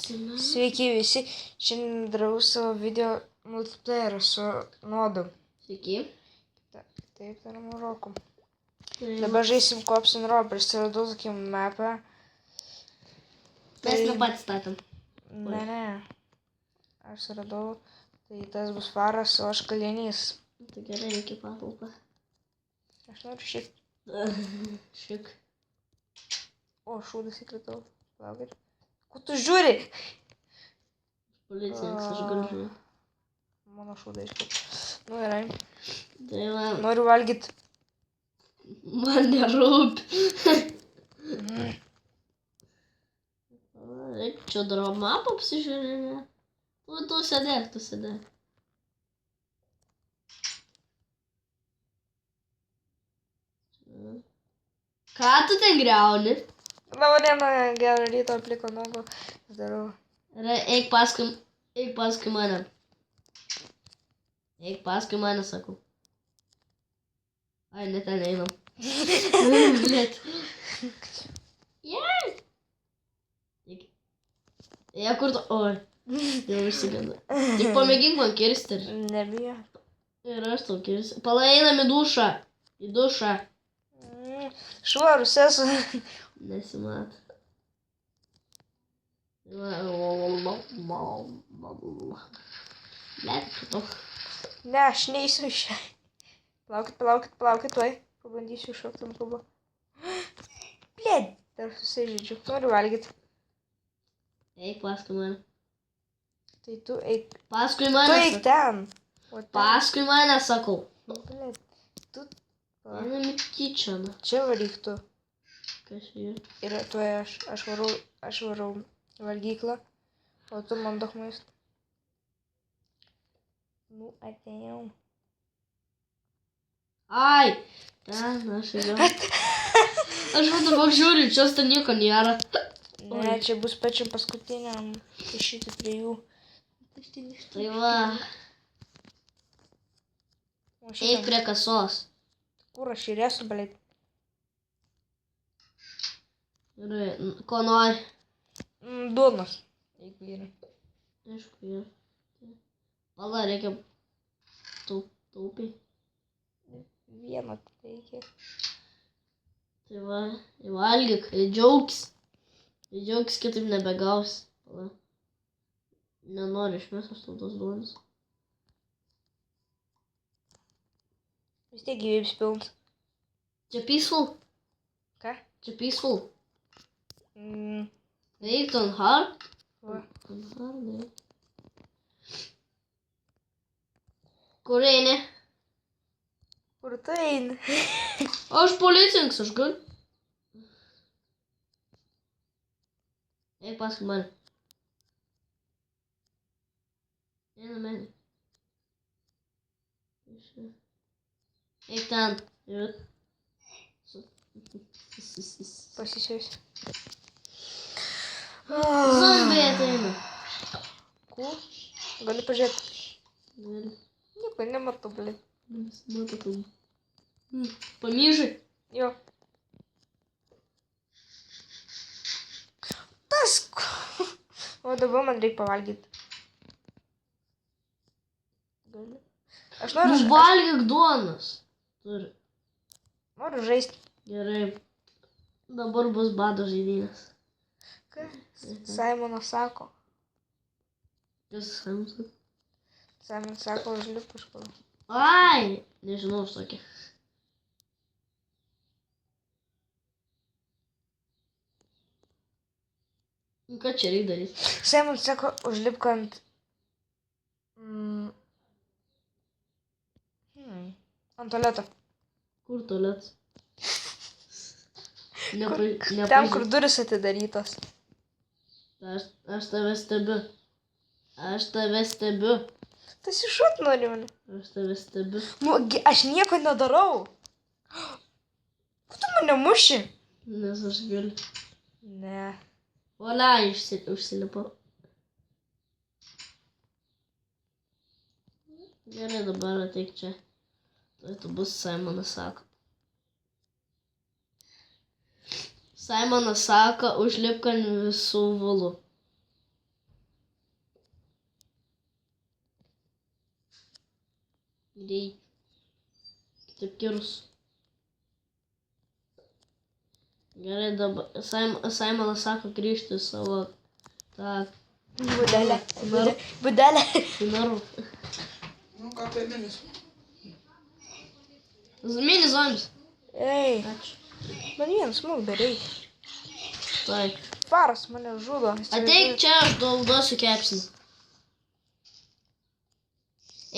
Sveiki visi, šiandien darau savo video multiplayerą su Nodu. Sveiki. Taip, tai yra Maroko. Dabar žaisim Cops and Robbers, tai radau tokį mapą. Mes ne patys statėm. Ne. Aš radau, tai tas bus faras, o aš kalinys. Tai gerai, reikia patalpą. Aš noriu šik. Šik. O, šūdas įkritau. Laukit. Ko tu žiūri? Policininkas, aš galiu žiūrėti. Mano šūdą iškrit. Nu, gerai. Tai va. Noriu valgyti. Man nerūpi. Reikia čia dar mapą apsižiūrėti. Tu sėdėk. Ką tu ten griauni? Labą dieną, gerą ryto, pliko nogo. Darau. Eik paskui mane. Eik paskui mane, sakau. Ai, ne ten einam. Blet. Jei. Jei, kur tu... Oi. Jau išsiganda. Tik pamėgink man kirsti. Nebijo. Ir aš tau kirsti. Pala, einam į dušą. Į dušą. Švarus esu. Nesimato. Blet, tu. Ne, aš neįsiu iš čia. Palaukit, tuoj. Pabandysiu šokti ant kubo. Blėd, dar susižydžiu. Noriu valgyti. Eik paskui mane. Tai tu eik. Paskui Tu mane. eik ten. Paskui mane, sakau. Blėd, tu... Einam į kičeną. Čia varyk tu. Kas yra? Ir tuoj aš varau valgyklą. O tu man daug maisto. Nu, atėjau. Ai! Ten, aš jau. Aš dabar žiūriu, čia ten nieko nėra. Ne, čia bus pačiam paskutiniam išėti prie jų. Tai va. Eik prie kasos. Kur aš ir esu, blėd? Gerai, ko nori? Duonos. Jeigu yra. Aišku, yra. Pala, reikia taupiai. Vieną reikia. Tai va, valgyk, džiaugis. Džiaugis, kitaip nebegaus. Pala. Nenori išmest aš tau tos duonos. Vis tiek gyvybės pilnas. Čia peaceful? Ką? Čia peaceful? Mm, Eik ten hard? va. Ten hard, ne. Kur eini? Kur tu eini? Aš policininkas, aš galiu. Eik paskui mane. Einam. Eik ten. Pasisiuosi. Zombiai ateina. Kur? Gali pažiūrėti. Gali. Nieko nematau, blėd. Matau. Pamyžai. Jo. Tas. O dabar man reikia pavalgyti. Gali. Aš noriu... Valgyk duonos. Turi. Noriu žaisti. Gerai. Dabar bus bado žaidynės. Ką? Simonas sako. Kas Simonas sako? Simonas sako, užlip kažkur. Ai! Nežinau, aš sakė. Ką čia reikia daryti? Simonas sako, užlipk ant... Ant tualeto. Kur tualetas? Ten, kur duris atidarytos. Aš tave stebiu. Tas iššut nori mane. Aš tave stebiu. Nu, aš nieko nedarau. Ko tu mane muši? Nes aš galiu. Ne. Olia, užsilipau. Gerai, dabar ateik čia. Tai bus Simonas sako. Simonas sako, užlipk ant visų vulų. Reikia. Taip kirus. Gerai, dabar Simonas sako grįžti į savo tą Būdelę. Narv. Būdelę. į narvą. Nu ką tai minis? Mini zombis. Ei, Ačiū. man vienas smūg bereikia. Taip. Faras mane žudo. Ateik čia, aš duosiu kepsnį.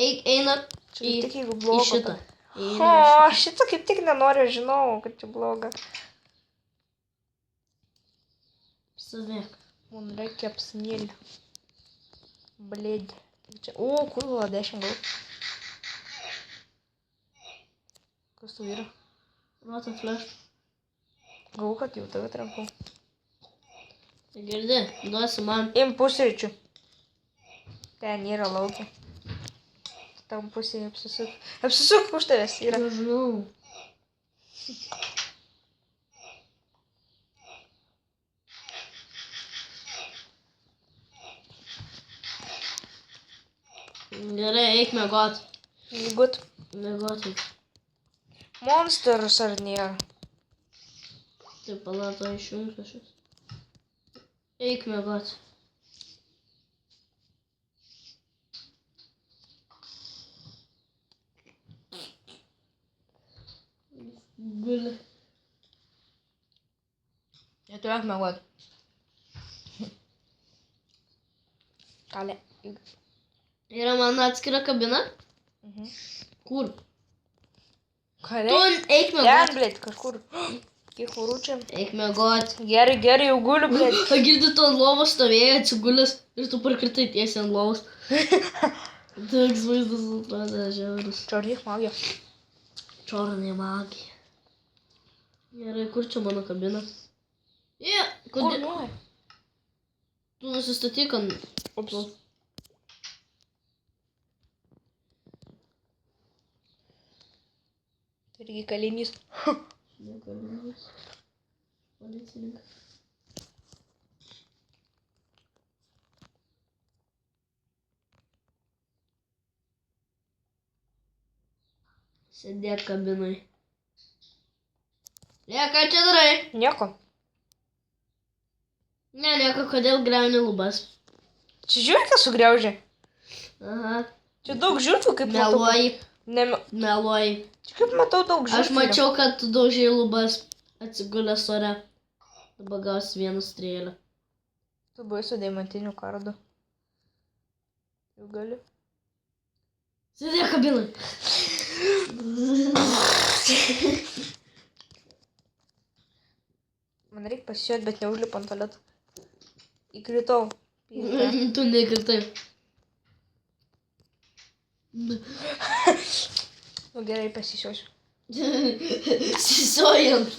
Eina Čia kaip tik jeigu į bloga. šitą. O, šitą kaip tik nenoriu, žinau, kad čia bloga. Savėk. Man reikia apsinėlį. Blėdį. Čia, o, kurva, 10 gal. Kas tu yra? Rota flash. Gal, kad jau tave trankau. Tai girdi, duosi man. Im pusryčių. Ten yra laukia. Tam pusėje apsisuk. Apsisuk už tavęs yra. Nežinau. Gerai, eik miegot. Gut. Miegot eik. Monsters ar nėra? Taip, palato išjungs kažkas. Eik miegot. Guli. Neturėk mėgot. Kalė. Yra man atskira kabina? Mhm. Kur? Kalė. Tu eik Ten, miegot. blėt, kažkur. Kiek rūčiam. Eik miegot. Gerai, gerai, jau guliu, blėt. Girdi, tu ant lovos stovėjai atsigulęs ir tu parkritai tiesiai ant lovos. Toks vaizdas atrodė žiaurus. Čardyk magija. Čornė magija. Gerai, kur čia mano kabina? Kur Kodėl? nori? Tu nusistatyk ant... Ups. Irgi kalinys. Nekalinis. Policininkas. Sėdėk kabinai. Ką čia darai? Nieko. Ne, nieko, kodėl griauni lubas. Čia žiūrėk, sugriaužė. Aha. Čia daug žiūrtų, kaip matau. Meluoji. Meluoji. Čia kaip matau daug žiūrtų. Aš mačiau, kad tu daužiai lubas atsigulęs ore. Dabar gausi vieną strėlę. Tu buvai su deimantiniu kardu. Jau galiu. Sėdėk kabinai. Man reikia pasijuot, bet neužlipu ant tualeto. Įkritau. Tu nekritai. Nu gerai, pasisiosiu. Sisojant.